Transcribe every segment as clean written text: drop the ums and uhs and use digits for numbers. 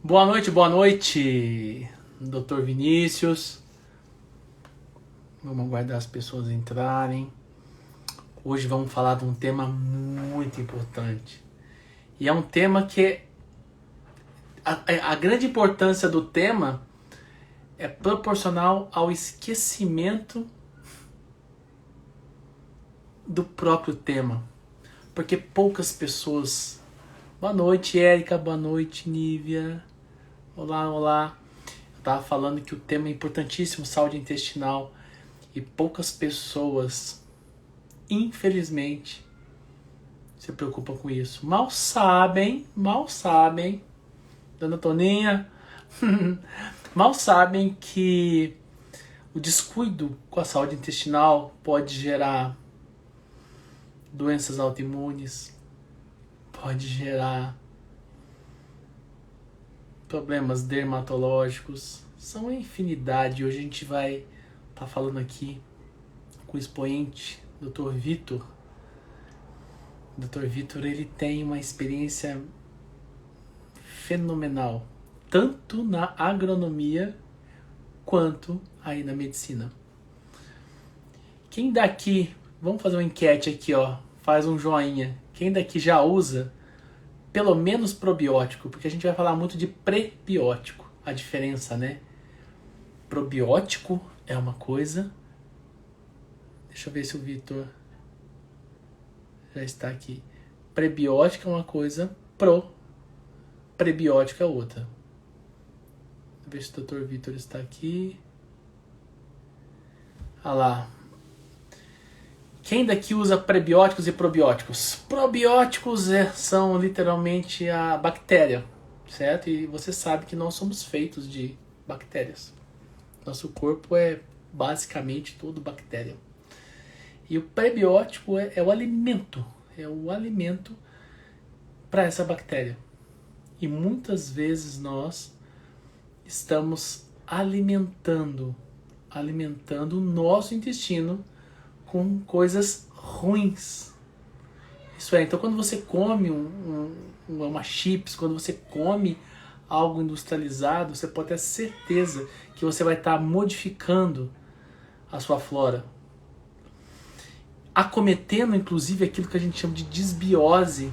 Boa noite, Dr. Vinícius. Vamos aguardar as pessoas entrarem. Hoje vamos falar de um tema muito importante. E é um tema que a grande importância do tema é proporcional ao esquecimento do próprio tema. Porque poucas pessoas... Boa noite, Érica. Boa noite, Nívia. Olá. Eu estava falando que o tema é importantíssimo, saúde intestinal. E poucas pessoas, infelizmente, se preocupam com isso. Mal sabem, Dona Toninha, mal sabem que o descuido com a saúde intestinal pode gerar doenças autoimunes, pode gerar problemas dermatológicos, são uma infinidade. Hoje a gente vai estar falando aqui com o expoente, Dr. Vitor. Dr. Vitor, ele tem uma experiência fenomenal, tanto na agronomia quanto aí na medicina. Quem daqui, vamos fazer uma enquete aqui, ó, faz um joinha. Quem daqui já usa pelo menos probiótico? Porque a gente vai falar muito de prebiótico, a diferença, né? Probiótico é uma coisa. Deixa eu ver se o Vitor já está aqui. Prebiótico é uma coisa, prebiótico é outra. Deixa eu ver se o Dr. Vitor está aqui. Ah lá. Quem daqui usa prebióticos e probióticos? Probióticos são literalmente a bactéria, certo? E você sabe que nós somos feitos de bactérias. Nosso corpo é basicamente todo bactéria. E o prebiótico é o alimento para essa bactéria. E muitas vezes nós estamos alimentando o nosso intestino com coisas ruins. Isso é, então quando você come uma chips, quando você come algo industrializado, você pode ter certeza que você vai estar modificando a sua flora. Acometendo, inclusive, aquilo que a gente chama de desbiose.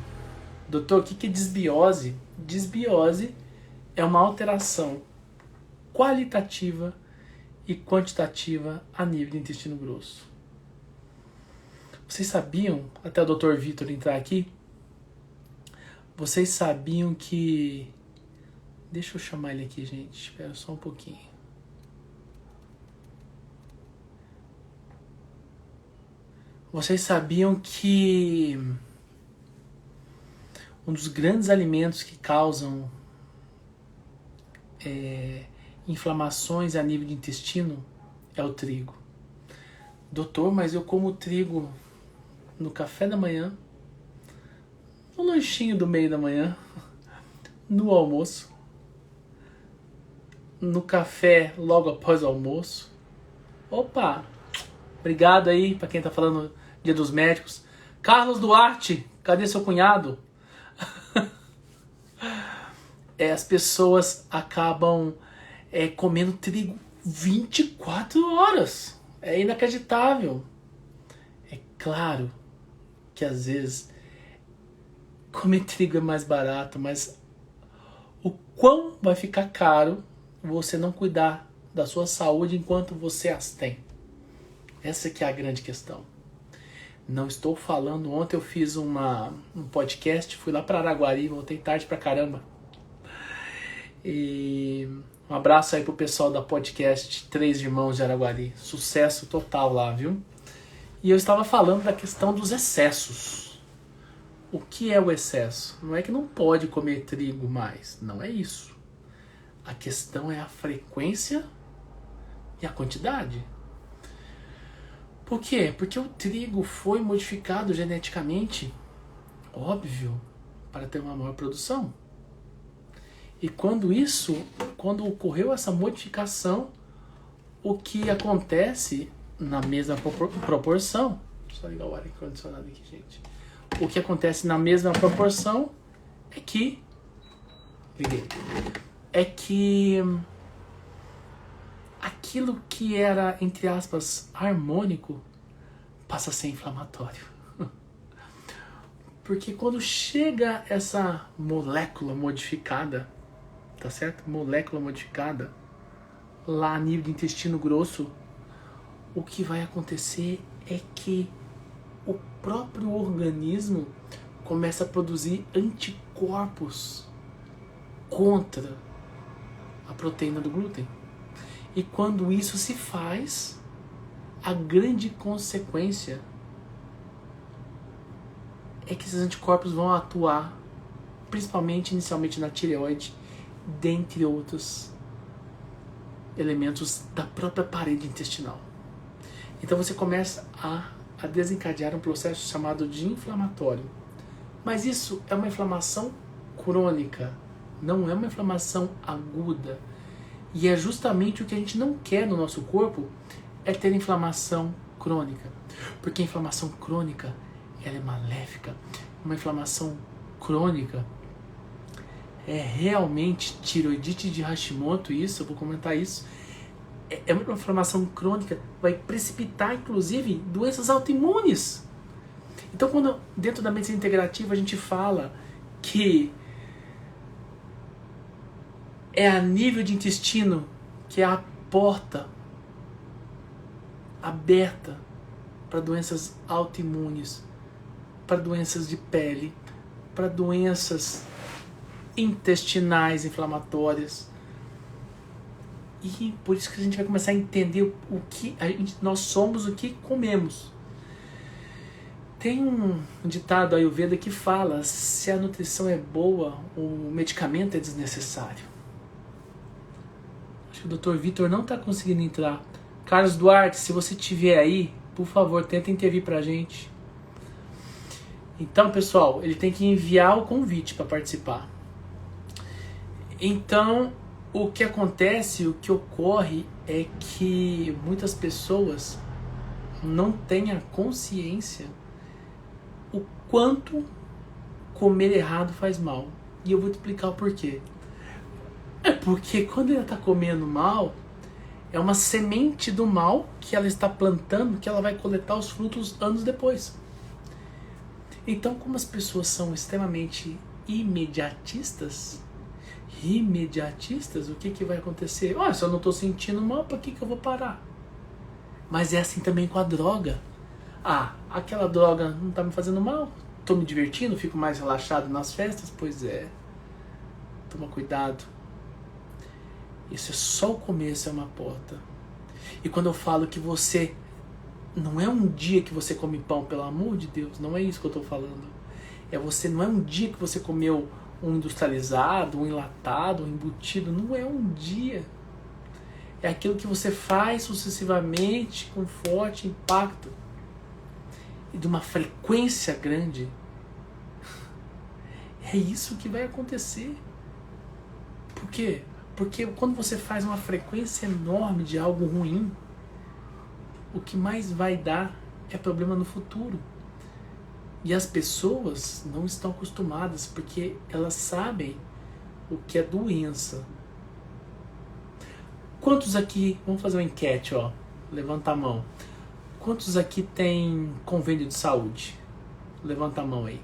Doutor, o que é desbiose? Desbiose é uma alteração qualitativa e quantitativa a nível do intestino grosso. Vocês sabiam, até o Dr. Vitor entrar aqui, vocês sabiam que... Deixa eu chamar ele aqui, gente. Espera só um pouquinho. Vocês sabiam que um dos grandes alimentos que causam inflamações a nível do intestino é o trigo. Doutor, mas eu como trigo no café da manhã, no lanchinho do meio da manhã, no almoço, no café logo após o almoço. Opa! Obrigado aí para quem tá falando Dia dos Médicos. Carlos Duarte, cadê seu cunhado? As pessoas acabam comendo trigo 24 horas. É inacreditável. É claro que às vezes comer trigo é mais barato, mas o quão vai ficar caro você não cuidar da sua saúde enquanto você as tem. Essa que é a grande questão. Não estou falando... Ontem eu fiz um podcast, fui lá para Araguari, voltei tarde pra caramba. E um abraço aí pro pessoal da podcast Três Irmãos de Araguari. Sucesso total lá, viu? E eu estava falando da questão dos excessos. O que é o excesso? Não é que não pode comer trigo mais. Não é isso. A questão é a frequência e a quantidade. Por quê? Porque o trigo foi modificado geneticamente, óbvio, para ter uma maior produção. E quando ocorreu essa modificação, o que acontece na mesma proporção... Deixa eu só ligar o ar condicionado aqui, gente. O que acontece na mesma proporção é que... Liguei. é que aquilo que era, entre aspas, harmônico, passa a ser inflamatório. Porque quando chega essa molécula modificada, tá certo? Molécula modificada, lá a nível do intestino grosso, o que vai acontecer é que o próprio organismo começa a produzir anticorpos contra a proteína do glúten. E quando isso se faz, a grande consequência é que esses anticorpos vão atuar, principalmente inicialmente na tireoide, dentre outros elementos da própria parede intestinal. Então você começa a desencadear um processo chamado de inflamatório. Mas isso é uma inflamação crônica, não é uma inflamação aguda. E é justamente o que a gente não quer no nosso corpo, é ter inflamação crônica. Porque a inflamação crônica, ela é maléfica. Uma inflamação crônica é realmente tiroidite de Hashimoto, isso, eu vou comentar isso. É uma inflamação crônica, vai precipitar, inclusive, doenças autoimunes. Então, quando dentro da medicina integrativa a gente fala que é a nível de intestino que é a porta aberta para doenças autoimunes, para doenças de pele, para doenças intestinais inflamatórias. E por isso que a gente vai começar a entender o que nós somos, o que comemos. Tem um ditado Ayurveda que fala: se a nutrição é boa, o medicamento é desnecessário. Acho que o Dr. Vitor não está conseguindo entrar. Carlos Duarte, se você estiver aí, por favor, tenta intervir para a gente. Então, pessoal, ele tem que enviar o convite para participar. Então, o que acontece, o que ocorre é que muitas pessoas não têm a consciência o quanto comer errado faz mal. E eu vou te explicar o porquê. É porque quando ela está comendo mal, é uma semente do mal que ela está plantando, que ela vai coletar os frutos anos depois. Então, como as pessoas são extremamente imediatistas, o que vai acontecer? Se eu não estou sentindo mal, para que eu vou parar? Mas é assim também com a droga. Aquela droga não está me fazendo mal, estou me divertindo, fico mais relaxado nas festas. Pois é, toma cuidado. Isso é só o começo, é uma porta. E quando eu falo que você, não é um dia que você come pão, pelo amor de Deus, não é isso que eu estou falando. Não é um dia que você comeu um industrializado, um enlatado, um embutido, não é um dia. É aquilo que você faz sucessivamente, com forte impacto e de uma frequência grande. É isso que vai acontecer. Por quê? Porque quando você faz uma frequência enorme de algo ruim, o que mais vai dar é problema no futuro. E as pessoas não estão acostumadas, porque elas sabem o que é doença. Quantos aqui, vamos fazer uma enquete, levanta a mão. Quantos aqui tem convênio de saúde? Levanta a mão aí.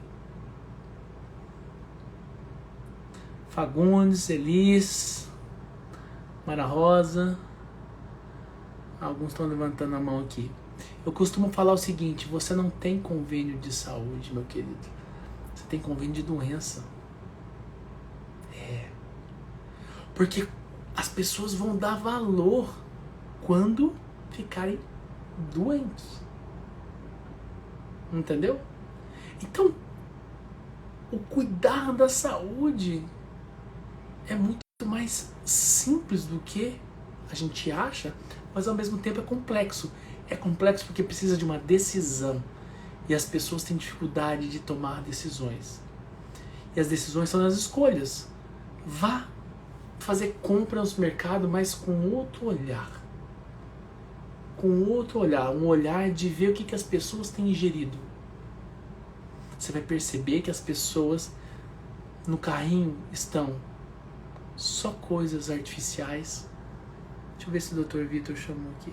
Fagundes, Elis, Mara Rosa. Alguns estão levantando a mão aqui. Eu costumo falar o seguinte: você não tem convênio de saúde, meu querido. Você tem convênio de doença. Porque as pessoas vão dar valor quando ficarem doentes. Entendeu? Então, o cuidar da saúde é muito mais simples do que a gente acha, mas ao mesmo tempo é complexo. É complexo porque precisa de uma decisão. E as pessoas têm dificuldade de tomar decisões. E as decisões são as escolhas. Vá fazer compra no supermercado, mas com outro olhar. Com outro olhar. Um olhar de ver o que as pessoas têm ingerido. Você vai perceber que as pessoas no carrinho estão Só coisas artificiais. Deixa eu ver se o Dr. Vitor chamou aqui.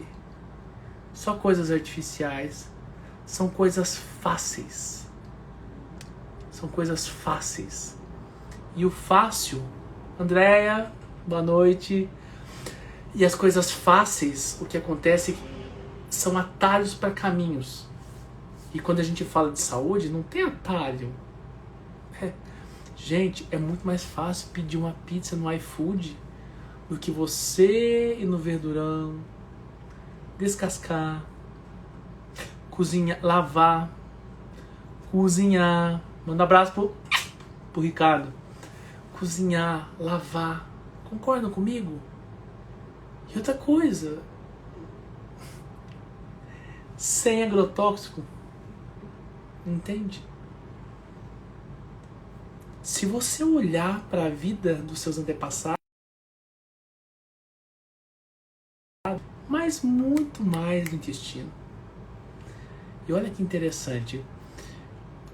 Só coisas artificiais. São coisas fáceis. São coisas fáceis. E o fácil, Andréia, boa noite. E as coisas fáceis, o que acontece são atalhos para caminhos. E quando a gente fala de saúde, não tem atalho. Gente, é muito mais fácil pedir uma pizza no iFood do que você ir no Verdurão, descascar, cozinhar, lavar, cozinhar. Manda um abraço pro Ricardo. Cozinhar, lavar. Concordam comigo? E outra coisa, sem agrotóxico. Entende? Se você olhar para a vida dos seus antepassados, mas muito mais do intestino. E olha que interessante,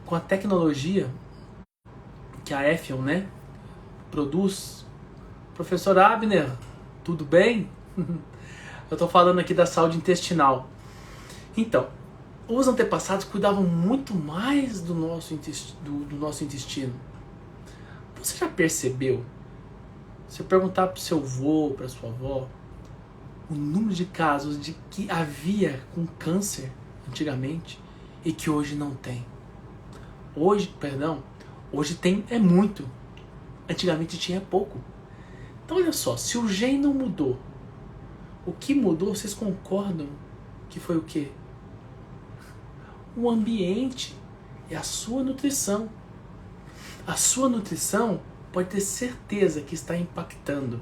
com a tecnologia que a Effion, né, produz, professor Abner, tudo bem? Eu estou falando aqui da saúde intestinal. Então, os antepassados cuidavam muito mais do nosso intestino. Você já percebeu? Se eu perguntar para o seu avô, para sua avó, o número de casos de que havia com câncer antigamente e que hoje não tem. Hoje tem é muito. Antigamente tinha pouco. Então olha só, se o gene não mudou, o que mudou, vocês concordam que foi o quê? O ambiente e a sua nutrição. A sua nutrição pode ter certeza que está impactando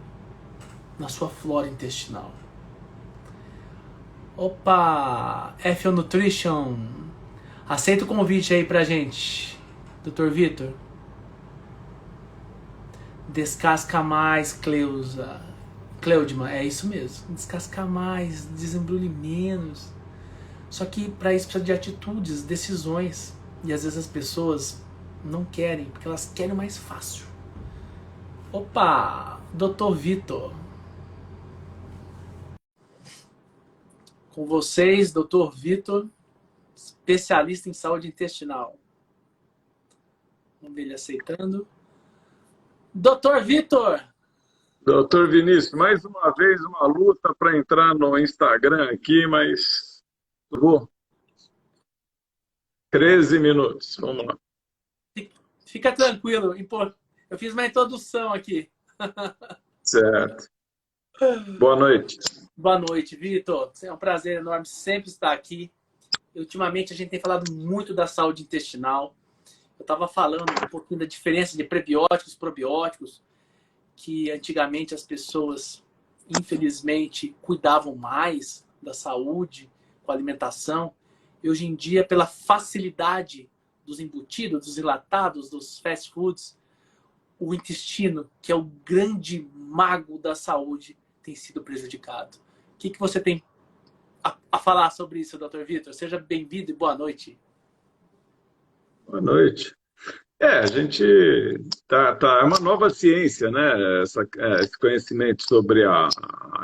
na sua flora intestinal. Opa! F Nutrition. Aceita o convite aí pra gente, Dr. Vitor. Descasca mais, Cleudma, é isso mesmo. Descascar mais, desembrulhe menos. Só que para isso precisa de atitudes, decisões. E às vezes as pessoas não querem, porque elas querem o mais fácil. Opa! Dr. Vitor. Com vocês, Dr. Vitor, especialista em saúde intestinal. Vamos ver ele aceitando. Dr. Vitor! Doutor Vinícius, mais uma vez uma luta para entrar no Instagram aqui, mas vou. 13 minutos, vamos lá. Fica tranquilo, eu fiz uma introdução aqui. Certo. Boa noite. Boa noite, Vitor. É um prazer enorme sempre estar aqui. Ultimamente a gente tem falado muito da saúde intestinal. Eu estava falando um pouquinho da diferença de prebióticos e probióticos, que antigamente as pessoas, infelizmente, cuidavam mais da saúde com a alimentação. E hoje em dia, pela facilidade dos embutidos, dos enlatados, dos fast foods, o intestino, que é o grande mago da saúde, tem sido prejudicado. O que você tem a falar sobre isso, Dr. Vitor? Seja bem-vindo e boa noite. Boa noite. A gente é uma nova ciência, né? Esse conhecimento sobre a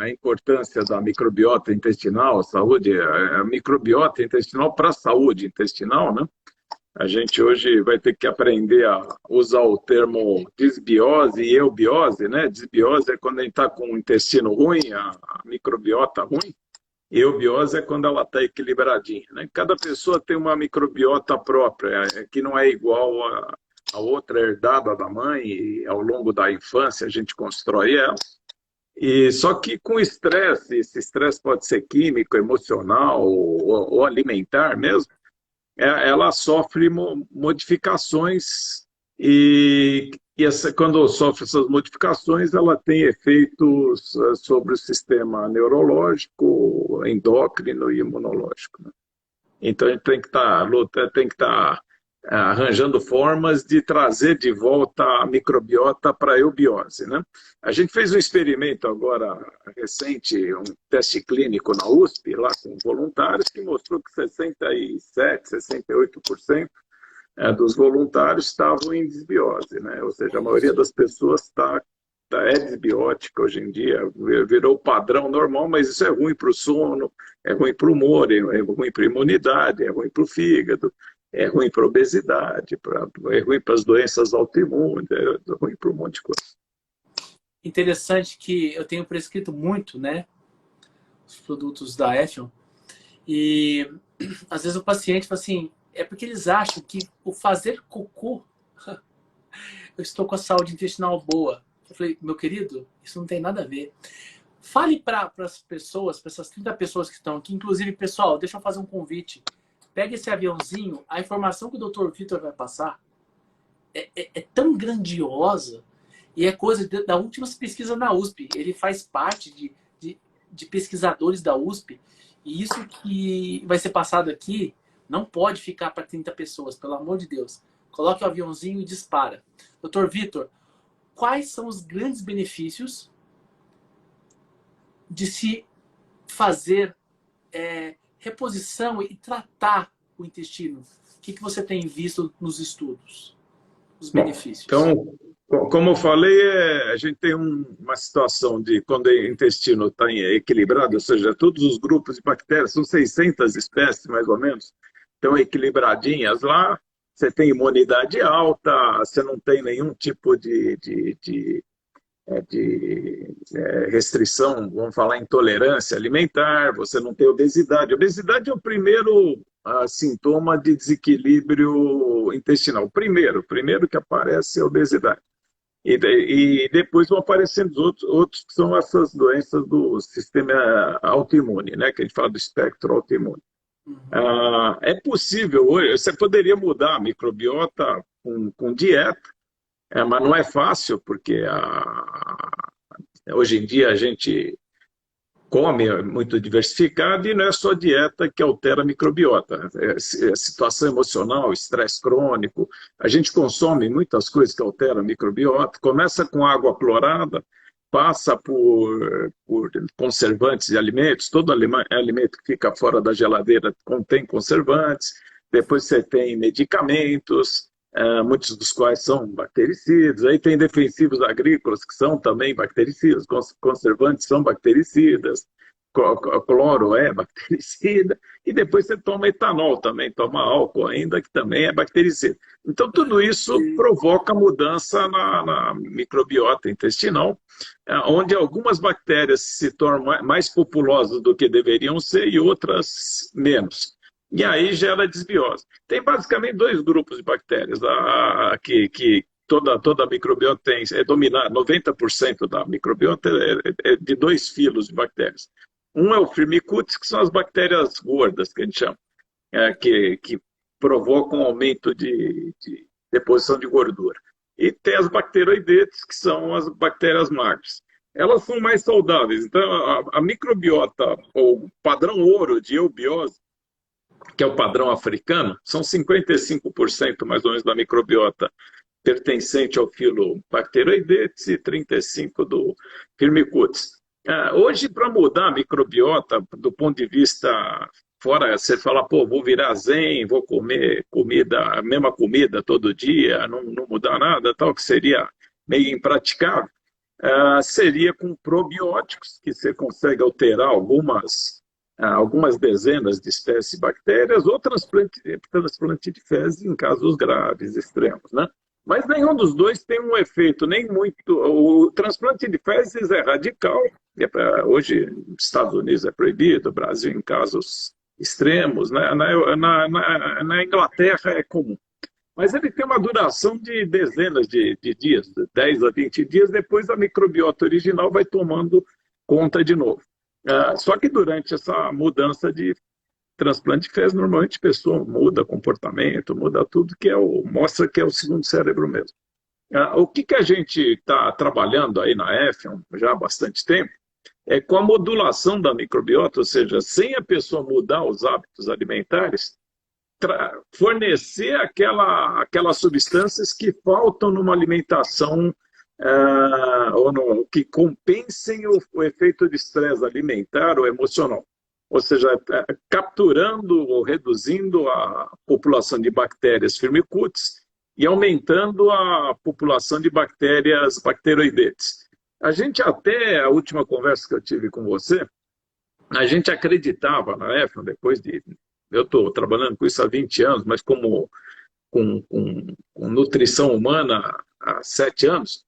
importância da microbiota intestinal, saúde, a microbiota intestinal para a saúde intestinal, né? A gente hoje vai ter que aprender a usar o termo disbiose e eubiose, né? Disbiose é quando a gente está com o intestino ruim, a microbiota ruim. E eubiose é quando ela está equilibradinha, né? Cada pessoa tem uma microbiota própria, que não é igual a outra herdada da mãe, e ao longo da infância a gente constrói ela. E só que com estresse, esse estresse pode ser químico, emocional ou alimentar mesmo, ela sofre modificações quando sofre essas modificações, ela tem efeitos sobre o sistema neurológico, endócrino e imunológico, né? Então a gente tem que estar arranjando formas de trazer de volta a microbiota para a eubiose, né? A gente fez um experimento agora recente, um teste clínico na USP, lá com voluntários, que mostrou que 67%, 68% dos voluntários estavam em disbiose, né? Ou seja, a maioria das pessoas está é desbiótica hoje em dia, virou padrão normal, mas isso é ruim para o sono, é ruim para o humor, é ruim para a imunidade, é ruim para o fígado, é ruim para a obesidade, é ruim para as doenças autoimunes, é ruim para um monte de coisa. Interessante que eu tenho prescrito muito, né, os produtos da Ethion, e às vezes o paciente fala assim, é porque eles acham que o fazer cocô, eu estou com a saúde intestinal boa. Eu falei, meu querido, isso não tem nada a ver. Fale para as pessoas, para essas 30 pessoas que estão aqui, inclusive, pessoal, deixa eu fazer um convite. Pega esse aviãozinho, a informação que o Dr. Vitor vai passar é tão grandiosa e é coisa da última pesquisa na USP. Ele faz parte de pesquisadores da USP e isso que vai ser passado aqui não pode ficar para 30 pessoas, pelo amor de Deus. Coloque o aviãozinho e dispara. Dr. Vitor, quais são os grandes benefícios de se fazer reposição e tratar o intestino? O que você tem visto nos estudos? Os benefícios. Então, como eu falei, a gente tem uma situação de quando o intestino está equilibrado, ou seja, todos os grupos de bactérias, são 600 espécies mais ou menos, estão equilibradinhas lá, você tem imunidade alta, você não tem nenhum tipo de restrição, vamos falar, intolerância alimentar, você não tem obesidade. Obesidade é o primeiro sintoma de desequilíbrio intestinal. O primeiro que aparece é a obesidade. E depois vão aparecendo os outros que são essas doenças do sistema autoimune, né? Que a gente fala do espectro autoimune. É possível hoje, você poderia mudar a microbiota com dieta, mas não é fácil, porque hoje em dia a gente come muito diversificado e não é só dieta que altera a microbiota. É situação emocional, estresse crônico, a gente consome muitas coisas que alteram a microbiota, começa com água clorada, passa por conservantes de alimentos, todo alimento que fica fora da geladeira contém conservantes, depois você tem medicamentos, muitos dos quais são bactericidas, aí tem defensivos agrícolas que são também bactericidas, conservantes são bactericidas, cloro é bactericida, e depois você toma etanol também, toma álcool ainda, que também é bactericida. Então tudo isso provoca mudança na microbiota intestinal, onde algumas bactérias se tornam mais populosas do que deveriam ser e outras menos. E aí gera desbiose. Tem basicamente dois grupos de bactérias que toda a microbiota tem, dominada, 90% da microbiota é de dois filos de bactérias. Um é o Firmicutes, que são as bactérias gordas, que a gente chama, que provocam aumento de deposição de gordura. E tem as bacteroidetes, que são as bactérias magras. Elas são mais saudáveis. Então, a microbiota, ou padrão ouro de eubiose, que é o padrão africano, são 55% mais ou menos da microbiota pertencente ao filo Bacteroidetes e 35% do Firmicutes. Hoje, para mudar a microbiota, do ponto de vista, fora você falar, pô, vou virar zen, vou comer a mesma comida todo dia, não mudar nada, tal, que seria meio impraticável, seria com probióticos, que você consegue alterar algumas dezenas de espécies de bactérias, ou transplante de fezes em casos graves, extremos, né? Mas nenhum dos dois tem um efeito nem muito... O transplante de fezes é radical, hoje nos Estados Unidos é proibido, no Brasil em casos extremos, né? Na Inglaterra é comum. Mas ele tem uma duração de dezenas de dias, 10 a 20 dias, depois a microbiota original vai tomando conta de novo. Só que durante essa mudança de transplante de fezes, normalmente a pessoa muda comportamento, muda tudo, mostra que é o segundo cérebro mesmo. O que a gente está trabalhando aí na Ethion já há bastante tempo é com a modulação da microbiota, ou seja, sem a pessoa mudar os hábitos alimentares, fornecer aquelas substâncias que faltam numa alimentação que compensem o efeito de estresse alimentar ou emocional. Ou seja, capturando ou reduzindo a população de bactérias Firmicutes e aumentando a população de bactérias bacteroidetes. A gente até a última conversa que eu tive com você, a gente acreditava na época, depois de... Eu estou trabalhando com isso há 20 anos, mas como com nutrição humana há 7 anos,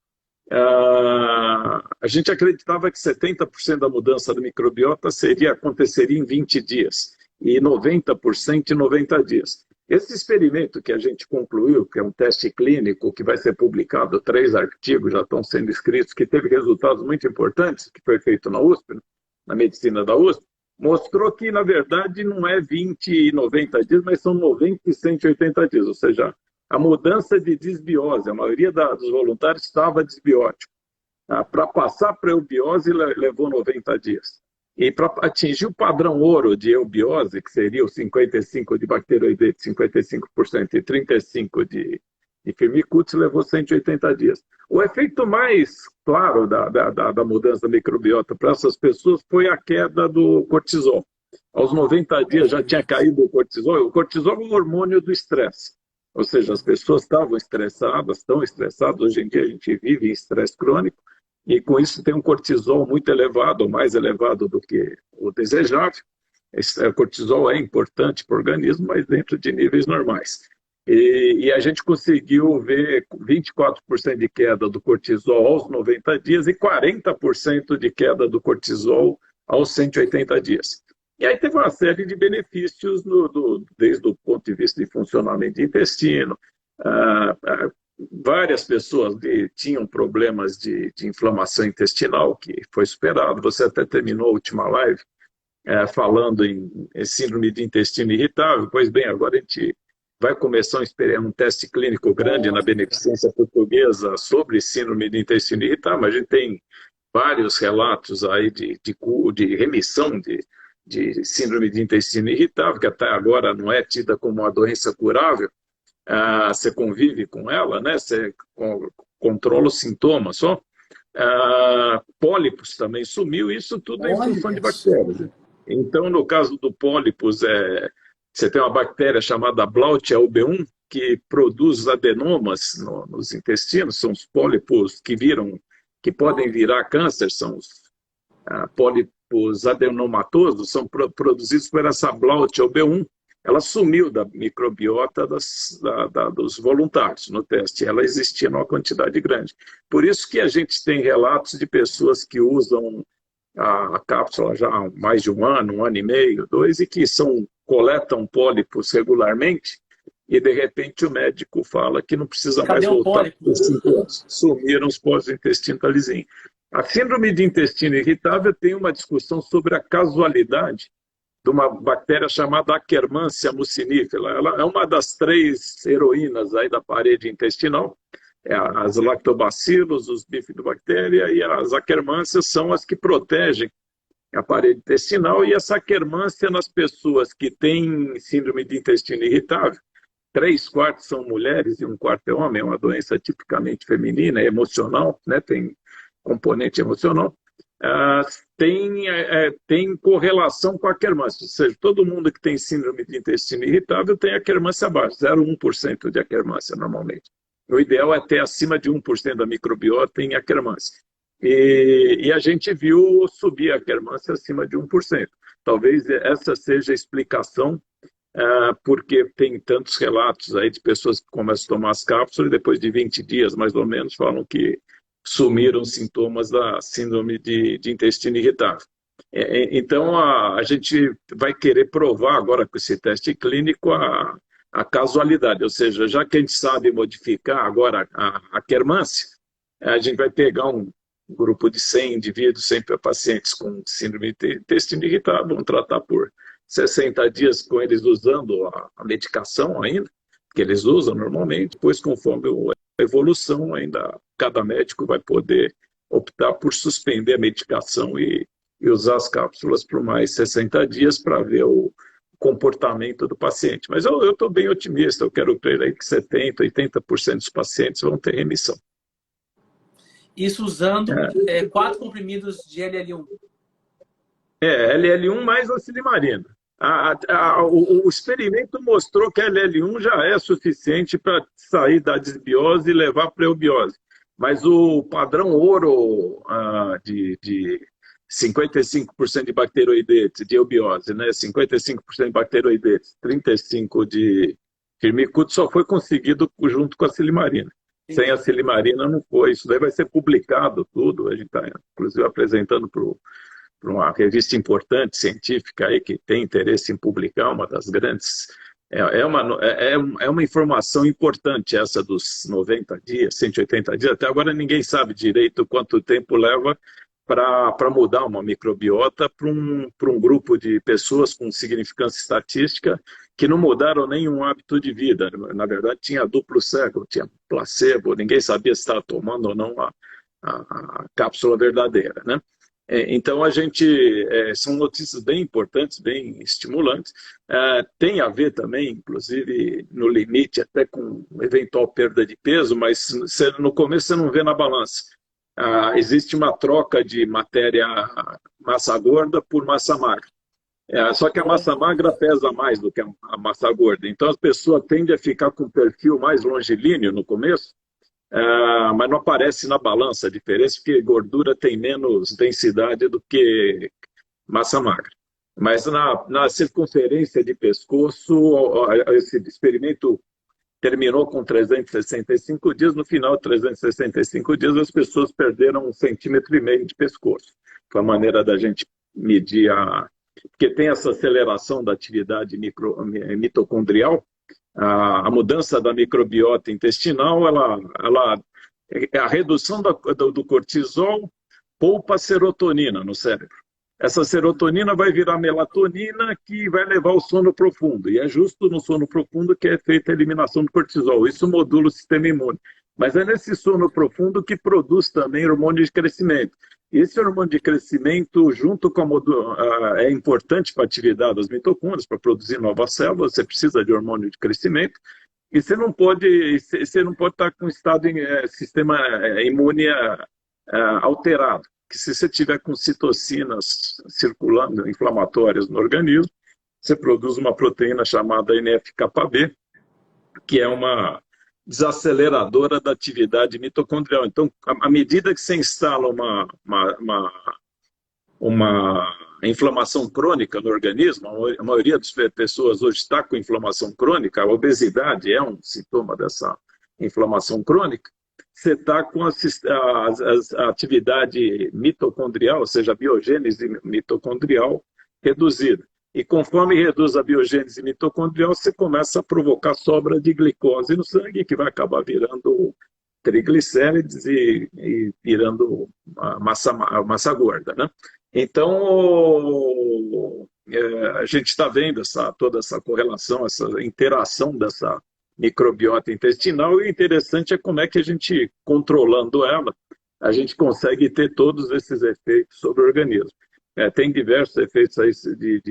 a gente acreditava que 70% da mudança da microbiota aconteceria em 20 dias e 90% em 90 dias. Esse experimento que a gente concluiu, que é um teste clínico que vai ser publicado, 3 artigos já estão sendo escritos, que teve resultados muito importantes, que foi feito na USP, na medicina da USP, mostrou que, na verdade, não é 20 e 90 dias, mas são 90 e 180 dias, ou seja, a mudança de desbiose, a maioria dos voluntários estava desbiótico. Para passar para a eubiose, levou 90 dias. E para atingir o padrão ouro de eubiose, que seria o 55% de bacteroidetes, 55% e 35% de firmicutes, levou 180 dias. O efeito mais claro da mudança da microbiota para essas pessoas foi a queda do cortisol. Aos 90 dias já tinha caído o cortisol. O cortisol é um hormônio do estresse. Ou seja, as pessoas estavam estressadas, estão estressadas. Hoje em dia a gente vive em estresse crônico e com isso tem um cortisol muito elevado, ou mais elevado do que o desejável. O cortisol é importante para o organismo, mas dentro de níveis normais. E a gente conseguiu ver 24% de queda do cortisol aos 90 dias e 40% de queda do cortisol aos 180 dias. E aí teve uma série de benefícios desde o ponto de vista de funcionamento do intestino. Várias pessoas tinham problemas de inflamação intestinal, que foi superado. Você até terminou a última live falando em síndrome de intestino irritável. Pois bem, agora a gente vai começar um teste clínico grande na Beneficência Portuguesa sobre síndrome de intestino irritável. Mas a gente tem vários relatos aí de remissão de síndrome de intestino irritável, que até agora não é tida como uma doença curável. Você convive com ela, né? Você controla os sintomas só. Pólipos também sumiu, isso tudo é em função de bactérias. Então, no caso do pólipos, você tem uma bactéria chamada Blautia UB1, que produz adenomas nos intestinos, são os pólipos que podem virar câncer, são os pólipos adenomatosos, são produzidos por essa Blautia UB1. Ela sumiu da microbiota dos voluntários no teste. Ela existia numa quantidade grande. Por isso que a gente tem relatos de pessoas que usam a cápsula já há mais de um ano e meio, 2, e que coletam pólipos regularmente, e de repente o médico fala que não precisa mais voltar para os sintomas. Sumiram os pólitos do intestino, tá lisinho. A síndrome de intestino irritável tem uma discussão sobre a casualidade de uma bactéria chamada Akkermansia mucinifera. Ela é uma das 3 heroínas aí da parede intestinal. As lactobacilos, os bifidobactéria e as Akkermansias são as que protegem a parede intestinal. E essa Akkermansia nas pessoas que têm síndrome de intestino irritável, 3/4 são mulheres e 1/4 é homem, é uma doença tipicamente feminina, é emocional, né? Tem componente emocional. Tem correlação com a Akkermansia, ou seja, todo mundo que tem síndrome de intestino irritável tem Akkermansia abaixo, 0,1% de Akkermansia normalmente. O ideal é ter acima de 1% da microbiota em Akkermansia. E a gente viu subir a Akkermansia acima de 1%. Talvez essa seja a explicação, porque tem tantos relatos aí de pessoas que começam a tomar as cápsulas e depois de 20 dias, mais ou menos, falam que sumiram sintomas da síndrome de intestino irritável. Então, a gente vai querer provar agora com esse teste clínico a casualidade, ou seja, já que a gente sabe modificar agora a Akkermansia, a gente vai pegar um grupo de 100 indivíduos, 100 pacientes com síndrome de intestino irritável, vamos tratar por 60 dias com eles usando a medicação ainda, que eles usam normalmente, depois conforme a evolução ainda, cada médico vai poder optar por suspender a medicação e usar as cápsulas por mais 60 dias para ver o comportamento do paciente. Mas eu estou bem otimista, eu quero crer aí que 70%, 80% dos pacientes vão ter remissão. Isso usando 4 comprimidos de LL1. LL1 mais a silimarina. O experimento mostrou que a LL1 já é suficiente para sair da desbiose e levar para a eubiose. Mas o padrão ouro de 55% de bacteroidetes, de eubiose, né? 55% de bacteroidetes, 35% de firmicutes, só foi conseguido junto com a silimarina. Sem a silimarina não foi. Isso daí vai ser publicado tudo. A gente está, inclusive, apresentando para uma revista importante, científica, aí, que tem interesse em publicar, uma das grandes. É uma informação importante essa dos 90 dias, 180 dias. Até agora ninguém sabe direito quanto tempo leva para mudar uma microbiota para um grupo de pessoas com significância estatística que não mudaram nenhum hábito de vida. Na verdade, tinha duplo cego, tinha placebo, ninguém sabia se estava tomando ou não a cápsula verdadeira, né? Então, são notícias bem importantes, bem estimulantes. Tem a ver também, inclusive, no limite, até com eventual perda de peso, mas no começo você não vê na balança. Existe uma troca de matéria massa gorda por massa magra. Só que a massa magra pesa mais do que a massa gorda. Então, as pessoas tendem a ficar com um perfil mais longilíneo no começo, mas não aparece na balança a diferença, porque gordura tem menos densidade do que massa magra. Mas na circunferência de pescoço, esse experimento terminou com 365 dias. No final de 365 dias, as pessoas perderam 1,5 centímetros de pescoço. Foi a maneira da gente medir porque tem essa aceleração da atividade mitocondrial. A mudança da microbiota intestinal, a redução do cortisol poupa a serotonina no cérebro. Essa serotonina vai virar melatonina, que vai levar ao sono profundo. E é justo no sono profundo que é feita a eliminação do cortisol. Isso modula o sistema imune. Mas é nesse sono profundo que produz também hormônio de crescimento. E esse hormônio de crescimento, junto com é importante para a atividade das mitocôndrias, para produzir novas células. Você precisa de hormônio de crescimento. E você não pode estar com sistema imune alterado. Que se você tiver com citocinas circulando, inflamatórias no organismo, você produz uma proteína chamada NF-κB, que é uma desaceleradora da atividade mitocondrial. Então, à medida que você instala uma inflamação crônica no organismo, a maioria das pessoas hoje está com inflamação crônica, a obesidade é um sintoma dessa inflamação crônica, você está com a atividade mitocondrial, ou seja, a biogênese mitocondrial reduzida. E conforme reduz a biogênese mitocondrial, você começa a provocar sobra de glicose no sangue, que vai acabar virando triglicérides e virando massa gorda, né? Então, a gente está vendo toda essa correlação, essa interação dessa microbiota intestinal, e o interessante é como é que a gente, controlando ela, a gente consegue ter todos esses efeitos sobre o organismo. Tem diversos efeitos aí,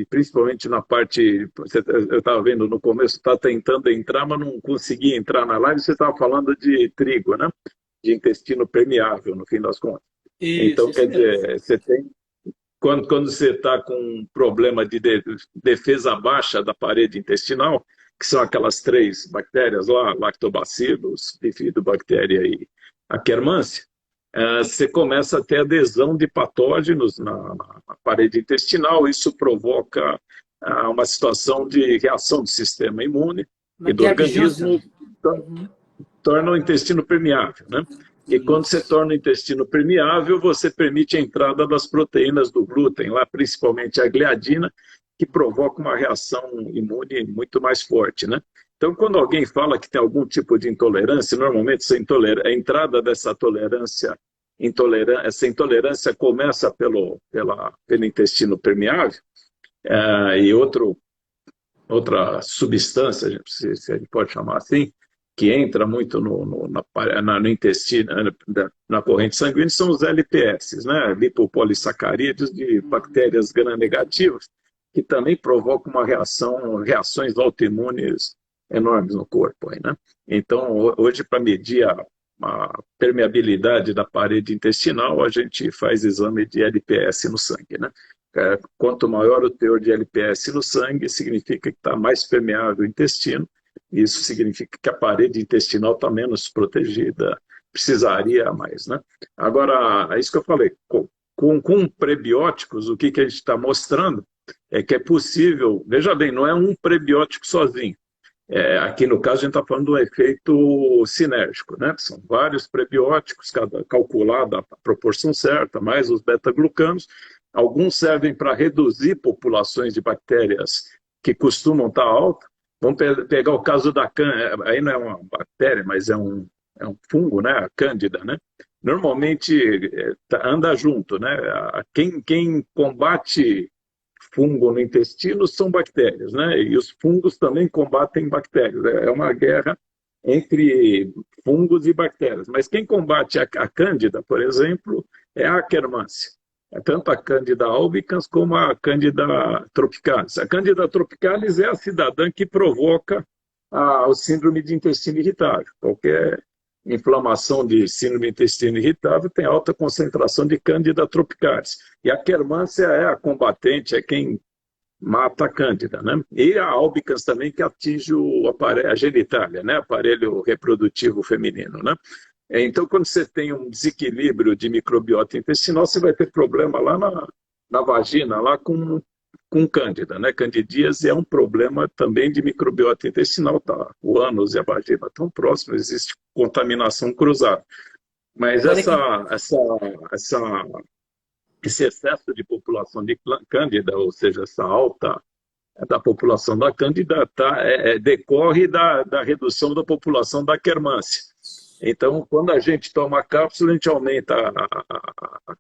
principalmente na parte, eu estava vendo no começo, está tentando entrar, mas não conseguia entrar na live, você estava falando de trigo, né? De intestino permeável, no fim das contas. Isso, então, quer dizer, você tem, quando você está com um problema de defesa baixa da parede intestinal, que são aquelas 3 bactérias lá, lactobacillus, bifidobactéria e Akkermansia, você começa a ter adesão de patógenos na parede intestinal. Isso provoca uma situação de reação do sistema imune e do organismo, torna o intestino permeável, né? E quando você torna o intestino permeável, você permite a entrada das proteínas do glúten, lá principalmente a gliadina, que provoca uma reação imune muito mais forte, né? Então, quando alguém fala que tem algum tipo de intolerância, normalmente a entrada dessa essa intolerância começa pelo intestino permeável, e outra substância, se a gente pode chamar assim, que entra muito no intestino, na corrente sanguínea, são os LPS, né? Lipopolissacarídeos de bactérias gram-negativas, que também provocam reações autoimunes enormes no corpo. Aí, né? Então, hoje, para medir a permeabilidade da parede intestinal, a gente faz exame de LPS no sangue, né? Quanto maior o teor de LPS no sangue, significa que está mais permeável o intestino. Isso significa que a parede intestinal está menos protegida precisaria mais, né? Agora, é isso que eu falei, com prebióticos, o que a gente está mostrando é que é possível, veja bem, não é um prebiótico sozinho. Aqui no caso a gente está falando do efeito sinérgico, né? São vários prebióticos, calculada a proporção certa, mais os beta-glucanos. Alguns servem para reduzir populações de bactérias que costumam estar altas. Vamos pegar o caso da cândida, aí não é uma bactéria, mas é um fungo, né? A cândida, né? Normalmente anda junto, né? Quem combate fungo no intestino são bactérias, né? E os fungos também combatem bactérias. É uma guerra entre fungos e bactérias. Mas quem combate a cândida, por exemplo, é a Akkermansia. É tanto a Candida albicans como a Candida tropicalis. A Candida tropicalis é a cidadã que provoca o síndrome de intestino irritável. Qualquer inflamação de síndrome de intestino irritável tem alta concentração de Candida tropicalis. E a Akkermansia é a combatente, é quem mata a Cândida, né? E a albicans também, que atinge a genitália, né? Aparelho reprodutivo feminino, né? Então, quando você tem um desequilíbrio de microbiota intestinal, você vai ter problema lá na vagina, lá com Cândida, né? Candidíase é um problema também de microbiota intestinal, tá? O ânus e a vagina estão próximos, existe contaminação cruzada. Mas esse excesso de população de Cândida, ou seja, essa alta da população da Cândida, decorre da redução da população da Akkermansia. Então, quando a gente toma a cápsula, a gente aumenta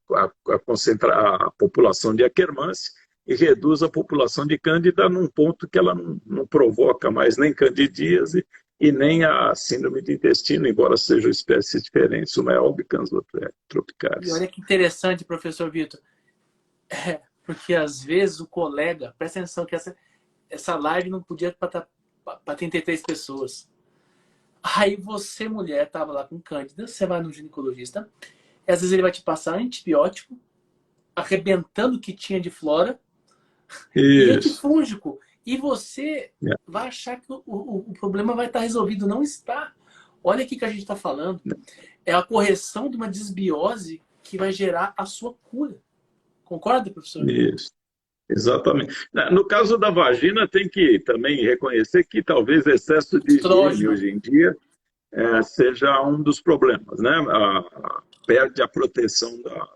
a população de Akkermansia e reduz a população de Cândida num ponto que ela não provoca mais nem candidíase e nem a síndrome de intestino, embora sejam espécies diferentes, uma é albicans, outra é E tropicalis. olha que interessante, professor Vitor. Porque às vezes o colega, presta atenção que essa live não podia para 33 pessoas. Aí você, mulher, estava lá com cândida, você vai no ginecologista, e às vezes ele vai te passar antibiótico, arrebentando o que tinha de flora, e antifúngico. E você vai achar que o problema vai estar resolvido. Não está. Olha aqui que a gente está falando. É a correção de uma desbiose que vai gerar a sua cura. Concorda, professor? Isso, exatamente. No caso da vagina, tem que também reconhecer que talvez excesso de higiene hoje em dia seja um dos problemas, né? Perde a proteção da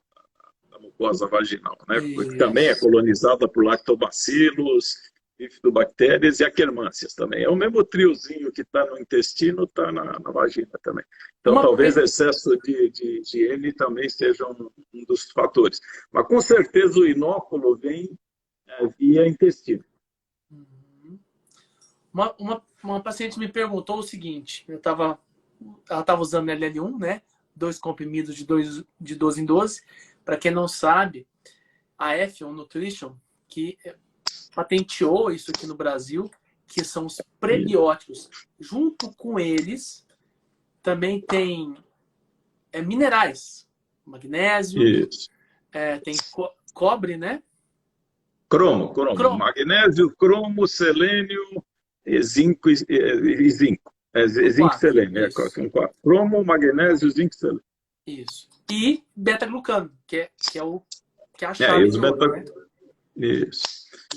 mucosa vaginal, né? Que também é colonizada por lactobacilos, bifidobactérias e Akkermansias também. É o mesmo triozinho que está no intestino, está na vagina também. Então, talvez excesso de higiene também seja um dos fatores. Mas, com certeza, o inóculo vem via intestino. Uma paciente me perguntou o seguinte, ela estava usando LL1, né? 2 comprimidos de 12 em 12. Para quem não sabe, a F1 Nutrition, que patenteou isso aqui no Brasil, que são os prebióticos. Junto com eles, também tem minerais, magnésio, tem cobre, né? Cromo. Magnésio, cromo, selênio, zinco e zinco. Zinco e selênio. Cromo, magnésio, zinco e selênio. Isso. E beta-glucano, que é a chave de ouro, né? Isso.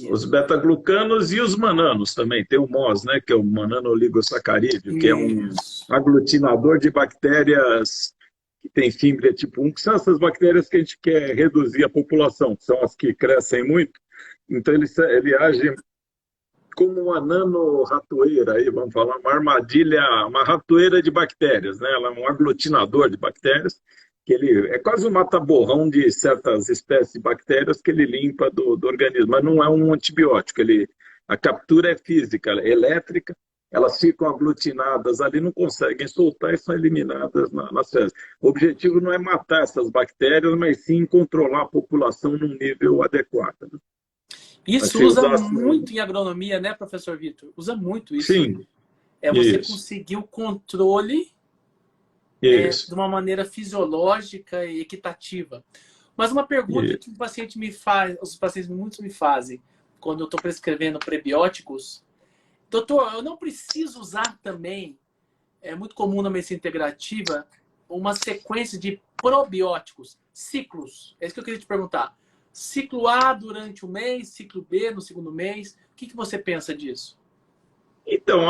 Os beta-glucanos e os mananos também. Tem o MOS, né, que é o manano-oligosacarídeo, que é um aglutinador de bactérias que tem fímbria tipo 1, que são essas bactérias que a gente quer reduzir a população, que são as que crescem muito. Então, ele age como uma nanoratoeira, aí vamos falar, uma armadilha, uma ratoeira de bactérias, né? Ela é um aglutinador de bactérias, que ele é quase um mata-borrão de certas espécies de bactérias que ele limpa do organismo, mas não é um antibiótico. A captura é física, é elétrica, elas ficam aglutinadas ali, não conseguem soltar e são eliminadas nas fezes. O objetivo não é matar essas bactérias, mas sim controlar a população num nível adequado. Né? Isso usa muito em agronomia, né, professor Vitor? Usa muito isso. Sim. Você conseguir o controle de uma maneira fisiológica e equitativa. Mas uma pergunta que o paciente me faz, os pacientes muitos me fazem, quando eu estou prescrevendo prebióticos: doutor, eu não preciso usar também, é muito comum na medicina integrativa, uma sequência de probióticos, ciclos. É isso que eu queria te perguntar. Ciclo A durante o mês, ciclo B no segundo mês. O que você pensa disso? Então,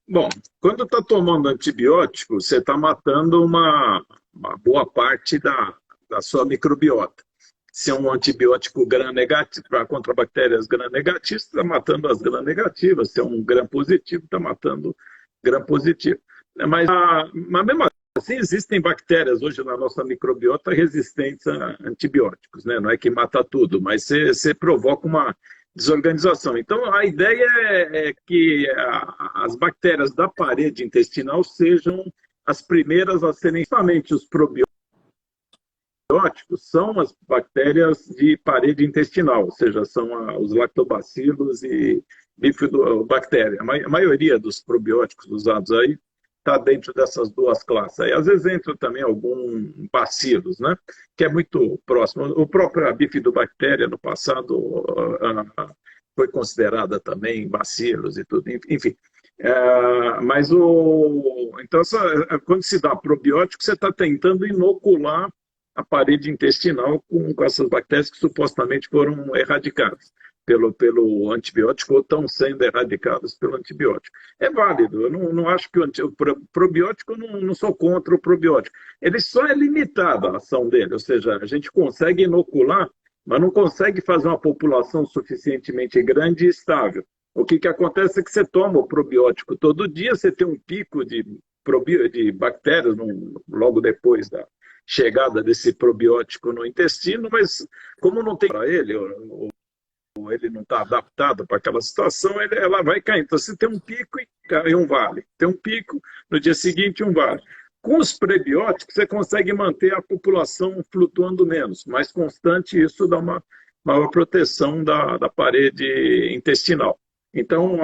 bom, quando está tomando antibiótico, você está matando uma boa parte da sua microbiota. Se é um antibiótico gram-negativo, contra bactérias gram-negativas, está matando as gram-negativas. Se é um gram-positivo, está matando gram-positivo. Mas mesmo assim, existem bactérias hoje na nossa microbiota resistentes a antibióticos, né? Não é que mata tudo, mas você provoca uma desorganização. Então, a ideia é que as bactérias da parede intestinal sejam as primeiras a serem, principalmente os probióticos, são as bactérias de parede intestinal, ou seja, são os lactobacilos e bifidobactéria. A maioria dos probióticos usados aí está dentro dessas duas classes. Aí, às vezes entra também algum bacilos, né? Que é muito próximo. O próprio bifidobactéria, no passado, foi considerada também bacilos e tudo. Enfim, então, quando se dá probiótico, você está tentando inocular a parede intestinal com essas bactérias que supostamente foram erradicadas pelo antibiótico ou estão sendo erradicadas pelo antibiótico. É válido, eu não acho que o probiótico, eu não sou contra o probiótico. Ele só é limitado a ação dele, ou seja, a gente consegue inocular, mas não consegue fazer uma população suficientemente grande e estável. O que acontece é que você toma o probiótico todo dia, você tem um pico de bactérias logo depois da chegada desse probiótico no intestino, mas como não tem para ele, ele não está adaptado para aquela situação, ela vai cair. Então, você tem um pico e um vale. Tem um pico, no dia seguinte um vale. Com os prebióticos, você consegue manter a população flutuando menos, mais constante, isso dá uma maior proteção da parede intestinal. Então,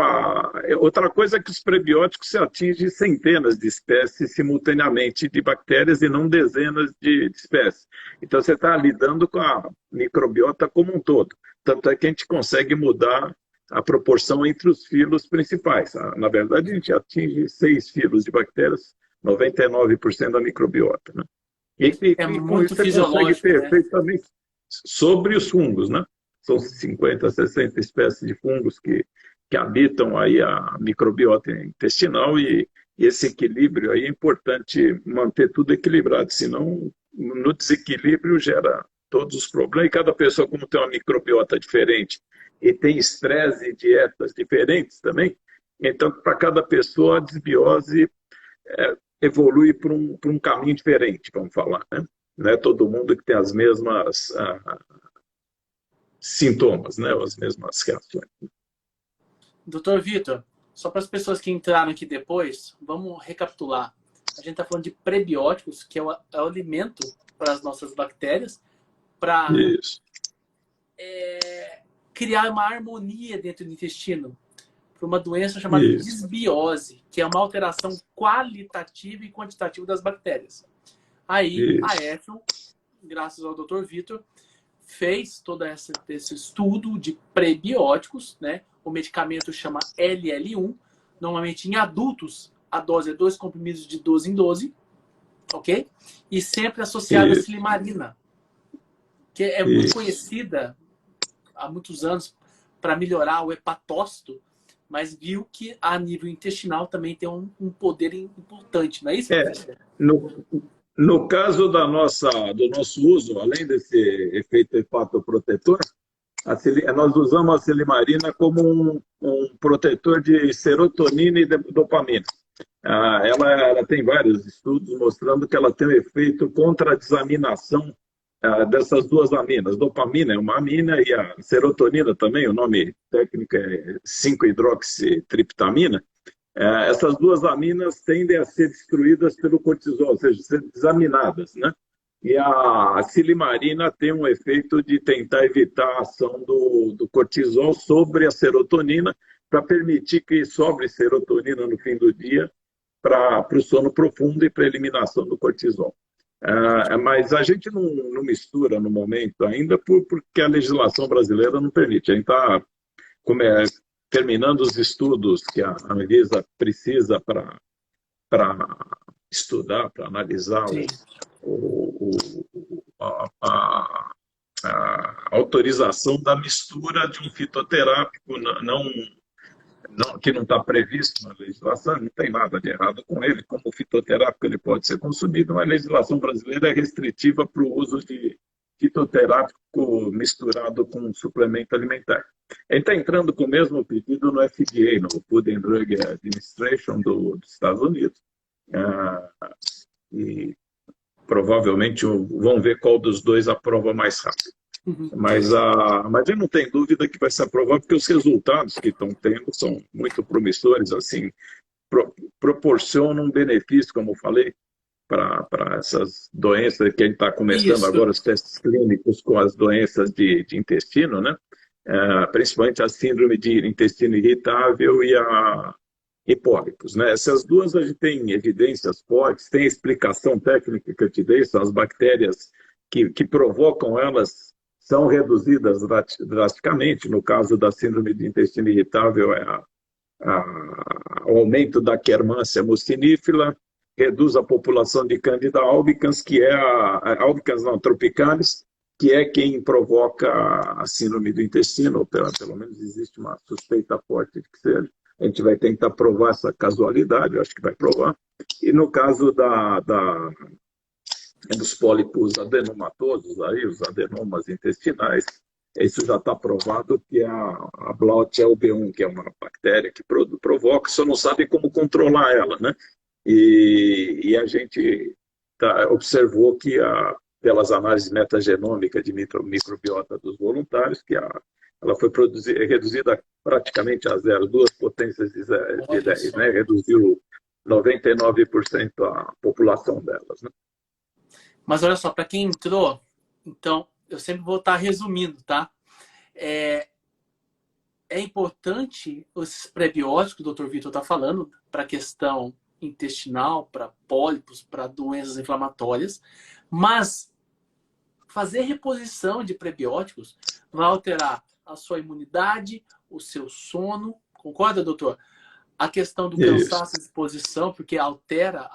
outra coisa é que os prebióticos se atingem centenas de espécies simultaneamente de bactérias e não dezenas de espécies. Então, você está lidando com a microbiota como um todo. Tanto é que a gente consegue mudar a proporção entre os filos principais. Na verdade, a gente atinge 6 filos de bactérias, 99% da microbiota. Né? E com muito isso você consegue fisiológico, ter né? efeito também sobre os fungos, né? São 50, 60 espécies de fungos que habitam aí a microbiota intestinal e esse equilíbrio aí é importante manter tudo equilibrado, senão no desequilíbrio gera todos os problemas e cada pessoa, como tem uma microbiota diferente e tem estresse e dietas diferentes também, então para cada pessoa a desbiose evolui para um caminho diferente, vamos falar, né? Não é todo mundo que tem as mesmas sintomas, né? As mesmas reações. Doutor Vitor, só para as pessoas que entraram aqui depois, vamos recapitular. A gente está falando de prebióticos, que é o alimento para as nossas bactérias, para criar uma harmonia dentro do intestino, para uma doença chamada disbiose, que é uma alteração qualitativa e quantitativa das bactérias. Aí, a Ethel, graças ao Dr. Vitor, fez todo esse estudo de prebióticos, né? O medicamento chama LL1. Normalmente, em adultos, a dose é 2 comprimidos de 12 em 12, ok? E sempre associada a silimarina, que é muito conhecida há muitos anos para melhorar o hepatócito, mas viu que a nível intestinal também tem um poder importante, não é isso? No caso do nosso uso, além desse efeito hepatoprotetor, nós usamos a silimarina como um protetor de serotonina e de dopamina. Ela tem vários estudos mostrando que ela tem um efeito contra a desaminação dessas duas aminas. Dopamina é uma amina e a serotonina também, o nome técnico é 5-hidroxitriptamina. Essas duas aminas tendem a ser destruídas pelo cortisol, ou seja, ser desaminadas, né? E a silimarina tem um efeito de tentar evitar a ação do cortisol sobre a serotonina para permitir que sobre serotonina no fim do dia para o sono profundo e para a eliminação do cortisol. Mas a gente não mistura no momento ainda porque a legislação brasileira não permite. A gente está terminando os estudos que a Anvisa precisa para estudar, para analisar Sim. o, a autorização da mistura de um fitoterápico que não está previsto na legislação, não tem nada de errado com ele, como fitoterápico ele pode ser consumido, mas a legislação brasileira é restritiva para o uso de fitoterápico misturado com suplemento alimentar. Ele está entrando com o mesmo pedido no FDA, no Food and Drug Administration dos Estados Unidos. E provavelmente vão ver qual dos dois aprova mais rápido. Mas eu não tenho dúvida que vai ser aprovado, porque os resultados que estão tendo são muito promissores, assim, proporcionam um benefício, como eu falei, para essas doenças que a gente está começando Isso. agora, os testes clínicos com as doenças de intestino, né? Principalmente a síndrome de intestino irritável e pólipos, né? Essas duas a gente tem evidências fortes, tem explicação técnica que eu te dei, são as bactérias que provocam elas são reduzidas drasticamente. No caso da síndrome de intestino irritável, o aumento da Quermansia mucinífera, reduz a população de Candida albicans, que é albicans não, tropicalis, que é quem provoca a síndrome do intestino, ou pelo menos existe uma suspeita forte de que seja. A gente vai tentar provar essa casualidade, eu acho que vai provar. E no caso dos pólipos adenomatosos, aí, os adenomas intestinais, isso já está provado que a Blautia LB1, que é uma bactéria que provoca, só não sabe como controlar ela, né? E a gente observou que, pelas análises metagenômicas de microbiota dos voluntários, que ela foi reduzida praticamente a zero, 2 potências de 10, né? Reduziu 99% a população delas, né? Mas olha só, para quem entrou, então, eu sempre vou estar resumindo, tá? É importante esses prebióticos que o Dr. Vitor está falando para a questão intestinal, para pólipos, para doenças inflamatórias, mas fazer reposição de prebióticos vai alterar a sua imunidade, o seu sono, concorda, doutor? A questão do cansaço e disposição, porque altera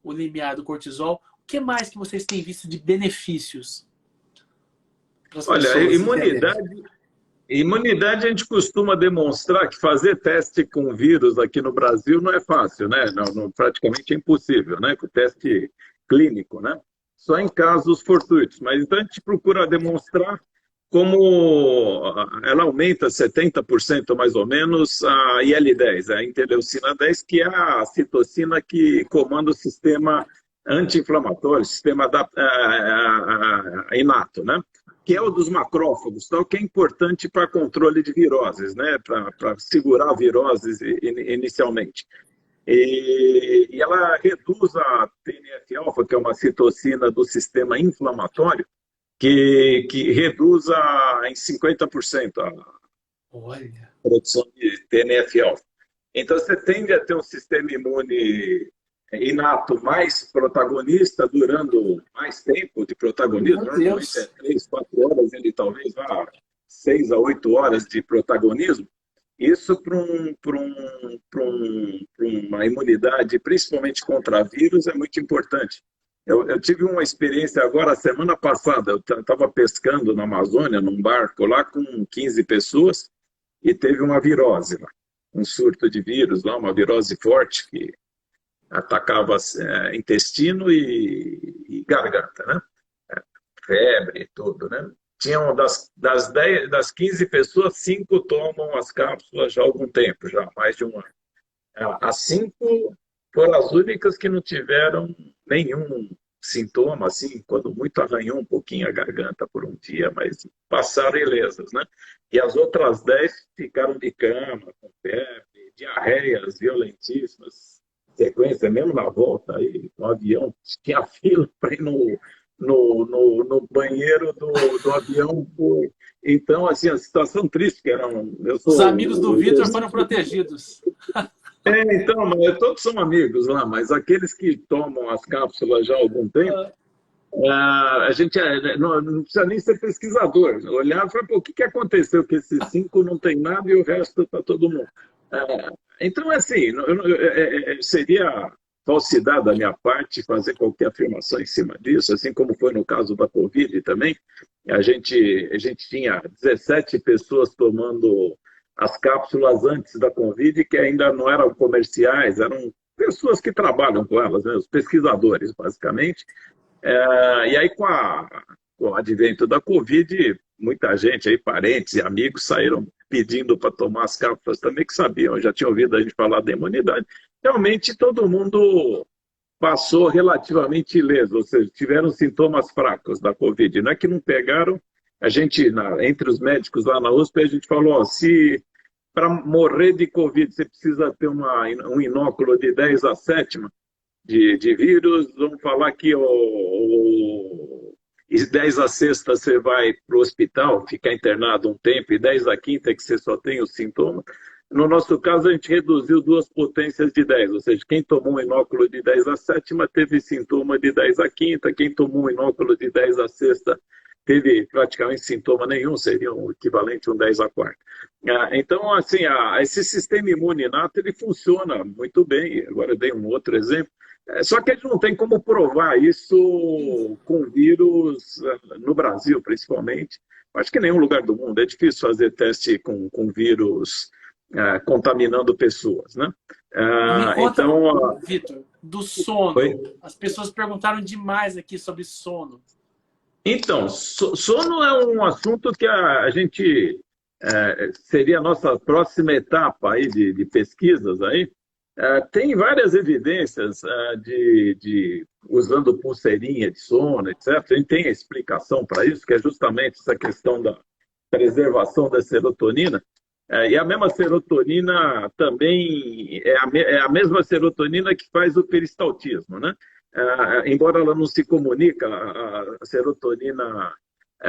o limiar do cortisol. O que mais que vocês têm visto de benefícios para as pessoas? Olha, imunidade a gente costuma demonstrar que fazer teste com vírus aqui no Brasil não é fácil, né? Praticamente é impossível, né? Com o teste clínico, né? Só em casos fortuitos. Mas então a gente procura demonstrar como ela aumenta 70% mais ou menos a IL-10, a interleucina 10, que é a citocina que comanda o sistema anti-inflamatório, sistema inato, né? Que é o dos macrófagos, tal, que é importante para controle de viroses, né? Para segurar viroses inicialmente. E ela reduz a TNF-alfa, que é uma citocina do sistema inflamatório, que reduz em 50% a produção de TNF-alfa. Então, você tende a ter um sistema imune inato mais protagonista, durando mais tempo de protagonismo. Normalmente é 3, 4 horas, ele talvez vá 6 a 8 horas de protagonismo. Isso para uma imunidade, principalmente contra vírus, é muito importante. Eu tive uma experiência agora, semana passada, eu estava pescando na Amazônia, num barco lá com 15 pessoas, e teve uma virose lá, um surto de vírus lá, uma virose forte, que atacava intestino e garganta, né? Febre e tudo, né? Tinham das 15 pessoas, 5 tomam as cápsulas já há algum tempo, já há mais de um ano. As 5 foram as únicas que não tiveram nenhum sintoma, assim, quando muito arranhou um pouquinho a garganta por um dia, mas passaram ilesas, né? E as outras 10 ficaram de cama, com febre, diarreias violentíssimas, sequência, mesmo na volta aí, no avião, tinha fila para ir no banheiro do avião. Então, assim, a situação triste que eram... Os amigos do Vitor foram protegidos. Então, todos são amigos lá, mas aqueles que tomam as cápsulas já há algum tempo, a gente não precisa nem ser pesquisador. Olhar e falar, o que aconteceu que esses 5 não tem nada e o resto está todo mundo. Então, assim, seria falsidade da minha parte fazer qualquer afirmação em cima disso, assim como foi no caso da Covid também. A gente tinha 17 pessoas tomando as cápsulas antes da Covid, que ainda não eram comerciais, eram pessoas que trabalham com elas, né, os pesquisadores, basicamente. E aí, com o advento da Covid, muita gente, aí, parentes e amigos, saíram pedindo para tomar as cápsulas também, que sabiam, já tinham ouvido a gente falar da imunidade. Realmente, todo mundo passou relativamente ileso, ou seja, tiveram sintomas fracos da Covid. Não é que não pegaram, a gente, entre os médicos lá na USP, a gente falou, ó, se para morrer de Covid você precisa ter um inóculo de 10 a sétima de vírus, vamos falar que e 10 a sexta você vai para o hospital, ficar internado um tempo, e 10 a quinta que você só tem os sintomas. No nosso caso, a gente reduziu 2 potências de 10, ou seja, quem tomou um inóculo de 10 a sétima teve sintoma de 10 a quinta, quem tomou um inóculo de 10 a sexta teve praticamente sintoma nenhum, seria um equivalente a um 10 a quarta. Então, assim, esse sistema imune inato, ele funciona muito bem. Agora eu dei um outro exemplo. Só que a gente não tem como provar isso com vírus, no Brasil, principalmente. Acho que em nenhum lugar do mundo. É difícil fazer teste com vírus contaminando pessoas, né? Me conta, Então, Vitor, do sono. Oi? As pessoas perguntaram demais aqui sobre sono. Então, sono é um assunto que a gente seria a nossa próxima etapa aí de pesquisas aí. Tem várias evidências usando pulseirinha de sono, etc. A gente tem a explicação para isso, que é justamente essa questão da preservação da serotonina. E a mesma serotonina também é a mesma serotonina que faz o peristaltismo, né? Embora ela não se comunica, a serotonina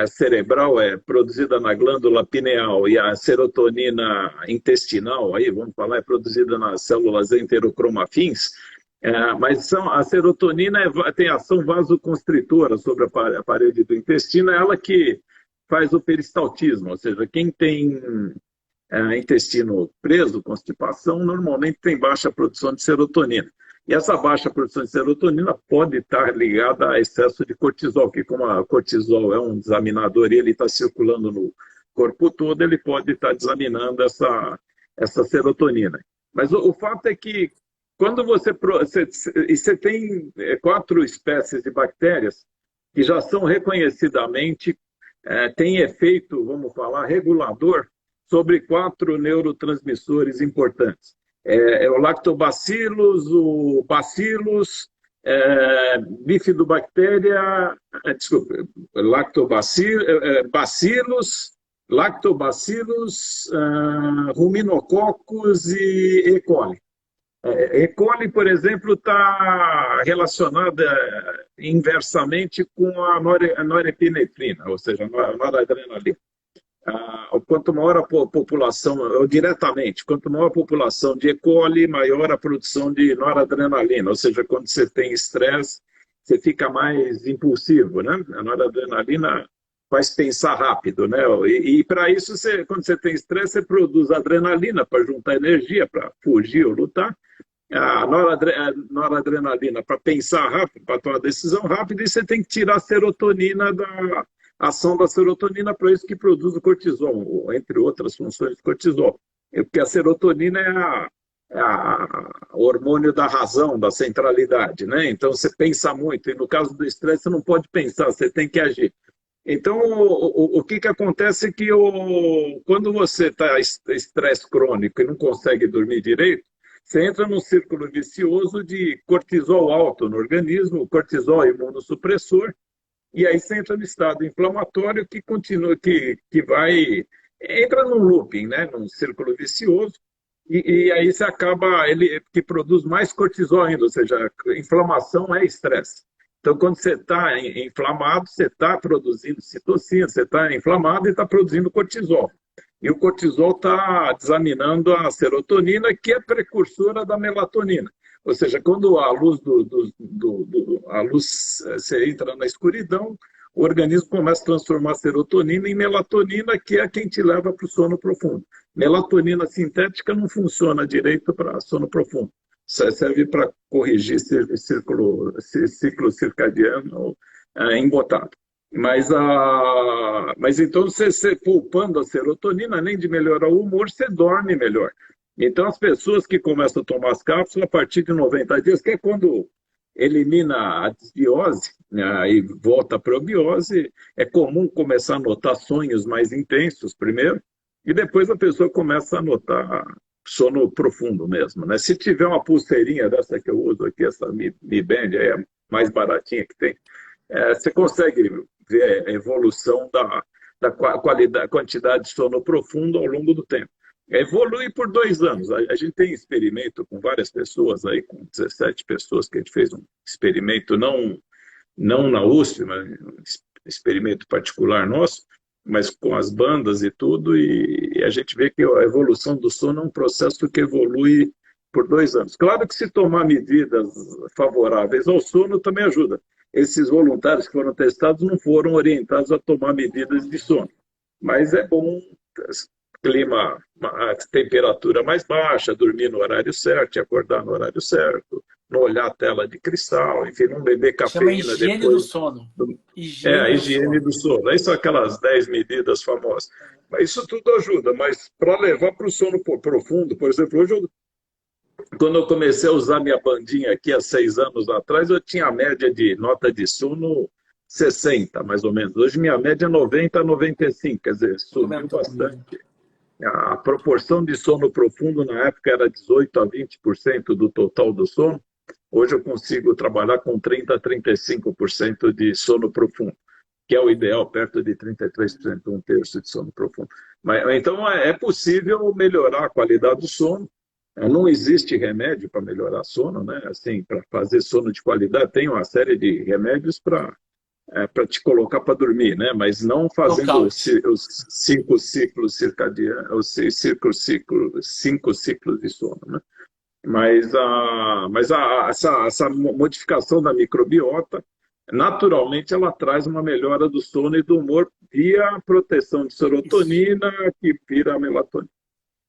cerebral é produzida na glândula pineal e a serotonina intestinal, aí vamos falar, é produzida nas células enterocromafins, mas a serotonina tem ação vasoconstritora sobre a parede do intestino, é ela que faz o peristaltismo, ou seja, quem tem intestino preso, constipação, normalmente tem baixa produção de serotonina. E essa baixa produção de serotonina pode estar ligada a excesso de cortisol, que como a cortisol é um desaminador e ele está circulando no corpo todo, ele pode estar desaminando essa serotonina. Mas o fato é que quando você tem 4 espécies de bactérias que já são reconhecidamente, têm efeito, vamos falar, regulador sobre 4 neurotransmissores importantes. O lactobacillus, o bacillus, bifidobactéria, bacillus, lactobacillus, ruminococos e E. coli. E. coli, por exemplo, está relacionada inversamente com a norepinefrina, ou seja, a noradrenalina. Quanto maior a população, ou diretamente, quanto maior a população de E. coli, maior a produção de noradrenalina, ou seja, quando você tem estresse, você fica mais impulsivo, né? A noradrenalina faz pensar rápido, né? E para isso, quando você tem estresse, você produz adrenalina para juntar energia, para fugir ou lutar. A noradrenalina para pensar rápido, para tomar decisão rápida, e você tem que tirar a serotonina da ação da serotonina, para isso que produz o cortisol, entre outras funções do cortisol. Porque a serotonina é o hormônio da razão, da centralidade, né? Então você pensa muito, e no caso do estresse você não pode pensar, você tem que agir. Então o que acontece é que quando você está em estresse crônico e não consegue dormir direito, você entra num círculo vicioso de cortisol alto no organismo, o cortisol é imunossupressor, e aí você entra no estado inflamatório que continua, que entra num looping, né? Num círculo vicioso, e aí você acaba, que produz mais cortisol ainda, ou seja, inflamação é estresse. Então, quando você está inflamado, você está produzindo citocina, você está inflamado e está produzindo cortisol. E o cortisol está desaminando a serotonina, que é precursora da melatonina. Ou seja, quando a luz você entra na escuridão, o organismo começa a transformar serotonina em melatonina, que é quem te leva para o sono profundo. Melatonina sintética não funciona direito para sono profundo. serve para corrigir ciclo circadiano embotado. Mas então, você poupando a serotonina, além de melhorar o humor, você dorme melhor. Então, as pessoas que começam a tomar as cápsulas a partir de 90 dias, que é quando elimina a desbiose, né, e volta para a biose, é comum começar a notar sonhos mais intensos primeiro, e depois a pessoa começa a notar sono profundo mesmo. Né? Se tiver uma pulseirinha dessa que eu uso aqui, essa Mi Band, é a mais baratinha que tem, você consegue ver a evolução da qualidade, quantidade de sono profundo ao longo do tempo. Evolui por 2 anos. A gente tem experimento com várias pessoas, aí, com 17 pessoas, que a gente fez um experimento, não na USP, mas um experimento particular nosso, mas com as bandas e tudo, e a gente vê que a evolução do sono é um processo que evolui por 2 anos. Claro que se tomar medidas favoráveis ao sono também ajuda. Esses voluntários que foram testados não foram orientados a tomar medidas de sono, mas é bom clima, a temperatura mais baixa, dormir no horário certo, acordar no horário certo, não olhar a tela de cristal, enfim, não beber Chama cafeína higiene depois. do sono. A higiene do sono. Aí são aquelas 10 medidas famosas. Mas isso tudo ajuda, mas para levar para o sono profundo, por exemplo, hoje, quando eu comecei a usar minha bandinha aqui há 6 anos atrás, eu tinha a média de nota de sono 60, mais ou menos. Hoje minha média é 90 a 95, quer dizer, subiu bastante. A proporção de sono profundo na época era 18 a 20% do total do sono. Hoje eu consigo trabalhar com 30 a 35% de sono profundo, que é o ideal, perto de 33%, um terço de sono profundo. Então é possível melhorar a qualidade do sono. Não existe remédio para melhorar sono, né? Assim, para fazer sono de qualidade, tem uma série de remédios para te colocar para dormir, né? Mas não fazendo os 5 ciclos circadianos, os 5 ciclos de sono, né? Essa modificação da microbiota, naturalmente, ela traz uma melhora do sono e do humor via proteção de serotonina, que vira a melatonina.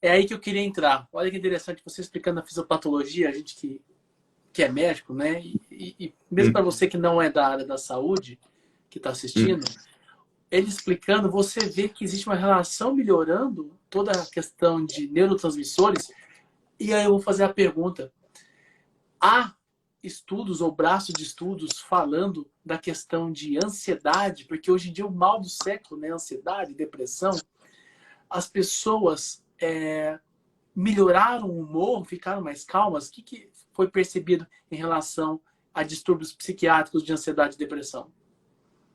É aí que eu queria entrar. Olha que interessante, você explicando a fisiopatologia, a gente que é médico, né? E mesmo para você que não é da área da saúde, que está assistindo, ele explicando, você vê que existe uma relação melhorando toda a questão de neurotransmissores. E aí eu vou fazer a pergunta. Há estudos ou braços de estudos falando da questão de ansiedade, porque hoje em dia o mal do século, né? Ansiedade, depressão, as pessoas melhoraram o humor, ficaram mais calmas. O que foi percebido em relação a distúrbios psiquiátricos de ansiedade e depressão?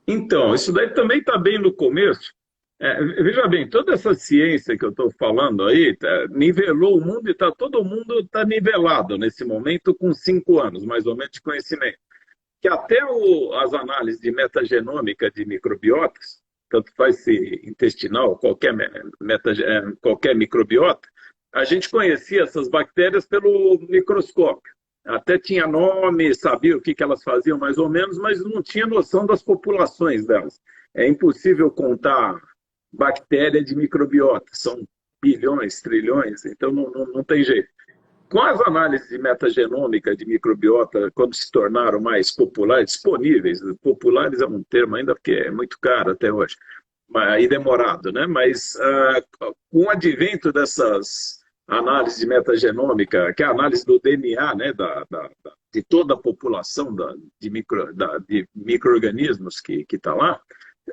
Então, isso daí também está bem no começo. Veja bem, toda essa ciência que eu estou falando aí nivelou o mundo e todo mundo está nivelado nesse momento com 5 anos, mais ou menos, de conhecimento. Que até as análises de metagenômica de microbiotas, tanto faz se intestinal, qualquer microbiota, a gente conhecia essas bactérias pelo microscópio. Até tinha nome, sabia o que elas faziam mais ou menos, mas não tinha noção das populações delas. É impossível contar bactéria de microbiota, são bilhões, trilhões, então não tem jeito. Com as análises de metagenômica de microbiota, quando se tornaram mais populares, disponíveis, populares é um termo ainda porque é muito caro até hoje, e demorado, né? Mas com o advento dessas análises de metagenômica, que é a análise do DNA, né, de toda a população de micro-organismos que está lá,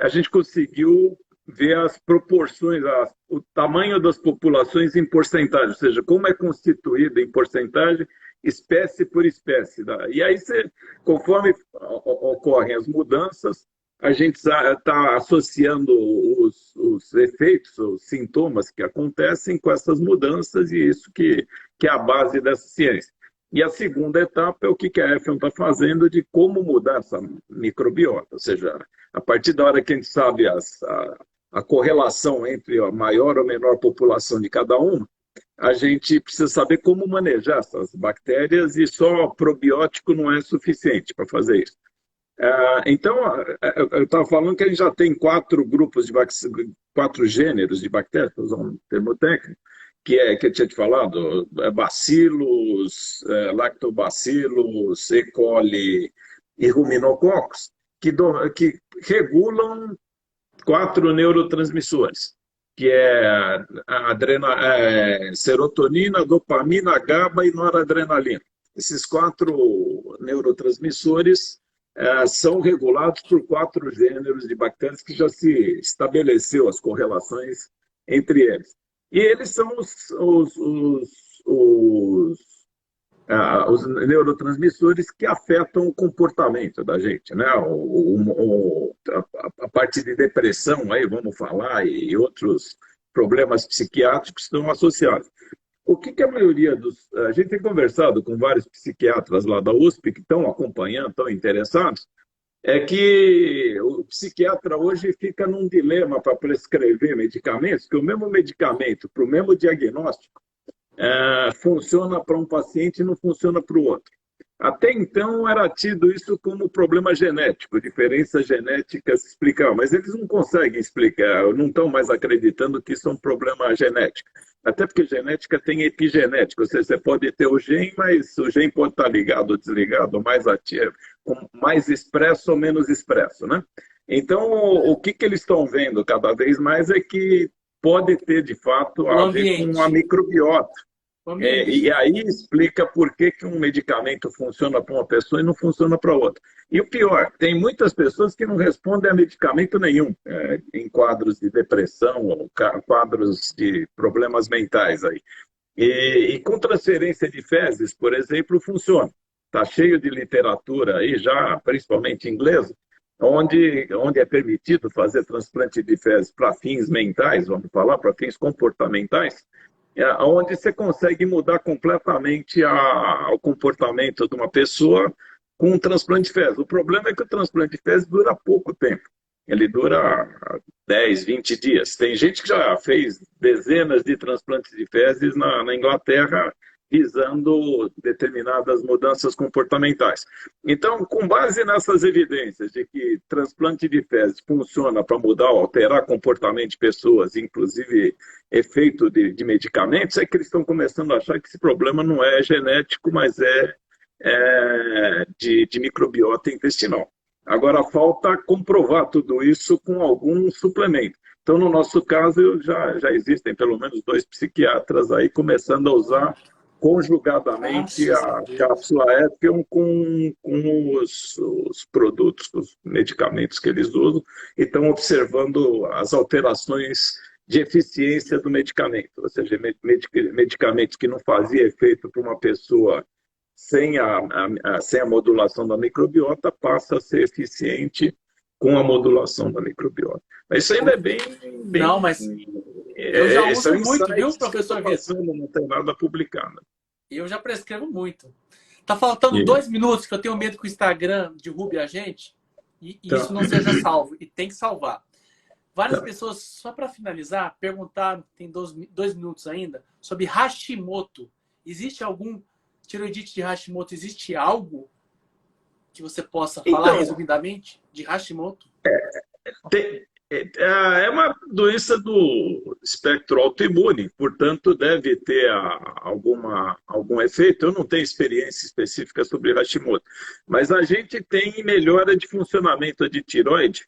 a gente conseguiu ver as proporções, o tamanho das populações em porcentagem, ou seja, como é constituída em porcentagem, espécie por espécie. E aí, conforme ocorrem as mudanças, a gente está associando os efeitos, os sintomas que acontecem com essas mudanças, e isso que é a base dessa ciência. E a segunda etapa é o que a Efron está fazendo de como mudar essa microbiota, ou seja, a partir da hora que a gente sabe a correlação entre a maior ou menor população de cada uma, a gente precisa saber como manejar essas bactérias, e só probiótico não é suficiente para fazer isso. Então, eu estava falando que a gente já tem 4 grupos de 4 gêneros de bactérias, para usar um termo técnico, que eu tinha te falado, bacilos, lactobacilos, E. coli e ruminococos, que regulam quatro neurotransmissores, que é serotonina, dopamina, GABA e noradrenalina. Esses quatro neurotransmissores são regulados por quatro gêneros de bactérias que já se estabeleceu as correlações entre eles. E eles são os neurotransmissores que afetam o comportamento da gente, né? A parte de depressão, aí vamos falar, e outros problemas psiquiátricos estão associados. O que a maioria dos... A gente tem conversado com vários psiquiatras lá da USP que estão acompanhando, estão interessados, é que o psiquiatra hoje fica num dilema para prescrever medicamentos, que o mesmo medicamento para o mesmo diagnóstico funciona para um paciente e não funciona para o outro. Até então era tido isso como problema genético, diferenças genéticas explicavam, mas eles não conseguem explicar, não estão mais acreditando que isso é um problema genético. Até porque genética tem epigenética, ou seja, você pode ter o gene, mas o gene pode estar ligado ou desligado, mais ativo, mais expresso ou menos expresso, né? Então, o que eles estão vendo cada vez mais é que pode ter, de fato, a ver com a microbiota. E aí explica por que um medicamento funciona para uma pessoa e não funciona para outra. E o pior, tem muitas pessoas que não respondem a medicamento nenhum, em quadros de depressão ou quadros de problemas mentais aí. E com transferência de fezes, por exemplo, funciona. Está cheio de literatura aí já, principalmente inglesa, onde é permitido fazer transplante de fezes para fins mentais, vamos falar, para fins comportamentais, onde você consegue mudar completamente o comportamento de uma pessoa com um transplante de fezes. O problema é que o transplante de fezes dura pouco tempo. Ele dura 10, 20 dias. Tem gente que já fez dezenas de transplantes de fezes na Inglaterra, visando determinadas mudanças comportamentais. Então, com base nessas evidências de que transplante de fezes funciona para mudar ou alterar comportamento de pessoas, inclusive efeito de medicamentos, é que eles estão começando a achar que esse problema não é genético, mas de microbiota intestinal. Agora, falta comprovar tudo isso com algum suplemento. Então, no nosso caso, já existem pelo menos 2 psiquiatras aí começando a usar conjugadamente a cápsula Epion com os produtos, os medicamentos que eles usam, e estão observando as alterações de eficiência do medicamento, ou seja, medicamentos que não faziam efeito para uma pessoa sem a modulação da microbiota passa a ser eficiente com a modulação da microbiota. Mas isso ainda é bem... Não, mas eu já uso muito, viu, professor Vitor? Não tem nada publicado. Eu já prescrevo muito. Tá faltando 2 minutos, que eu tenho medo que o Instagram derrube a gente e isso não seja salvo. E tem que salvar. Várias pessoas, só para finalizar, perguntaram, tem 2 minutos ainda, sobre Hashimoto. Existe algum tiroidite de Hashimoto? Existe algo que você possa falar resumidamente de Hashimoto? É uma doença do espectro autoimune, portanto deve ter algum efeito. Eu não tenho experiência específica sobre Hashimoto, mas a gente tem melhora de funcionamento de tiroide.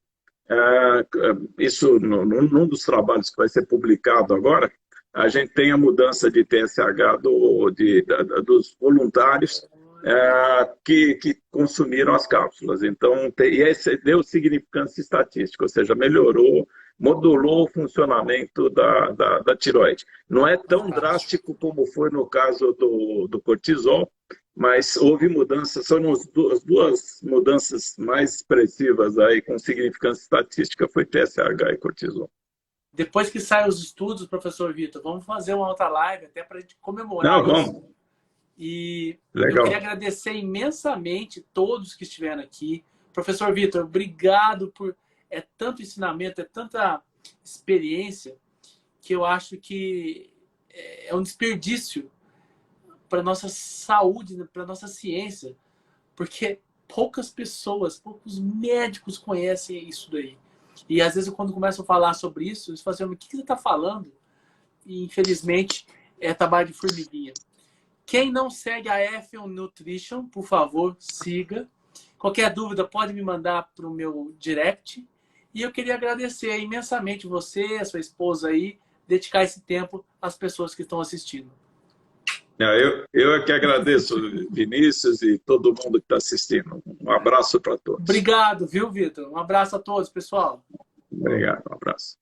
Isso num dos trabalhos que vai ser publicado agora, a gente tem a mudança de TSH dos voluntários que consumiram as cápsulas. Então, esse deu significância estatística, ou seja, melhorou, modulou o funcionamento da tiroide. Não é tão drástico como foi no caso do cortisol, mas houve mudanças, são as duas mudanças mais expressivas aí com significância estatística, foi TSH e cortisol. Depois que saem os estudos, professor Vitor, vamos fazer uma outra live até para a gente comemorar isso. Vamos. E Legal. Eu queria agradecer imensamente todos que estiveram aqui. Professor Vitor, obrigado por... É tanto ensinamento, é tanta experiência, que eu acho que é um desperdício para a nossa saúde, para a nossa ciência, porque poucas pessoas, poucos médicos conhecem isso daí. E às vezes, quando começam a falar sobre isso, eles falam assim, o que você está falando? E infelizmente É trabalho de formiguinha. Quem não segue a F1 Nutrition, por favor, siga. Qualquer dúvida pode me mandar para o meu direct. E eu queria agradecer imensamente você, a sua esposa aí, dedicar esse tempo às pessoas que estão assistindo. Não, eu é que agradeço, Vinícius, e todo mundo que está assistindo. Um abraço para todos. Obrigado, viu, Vitor? Um abraço a todos, pessoal. Obrigado, um abraço.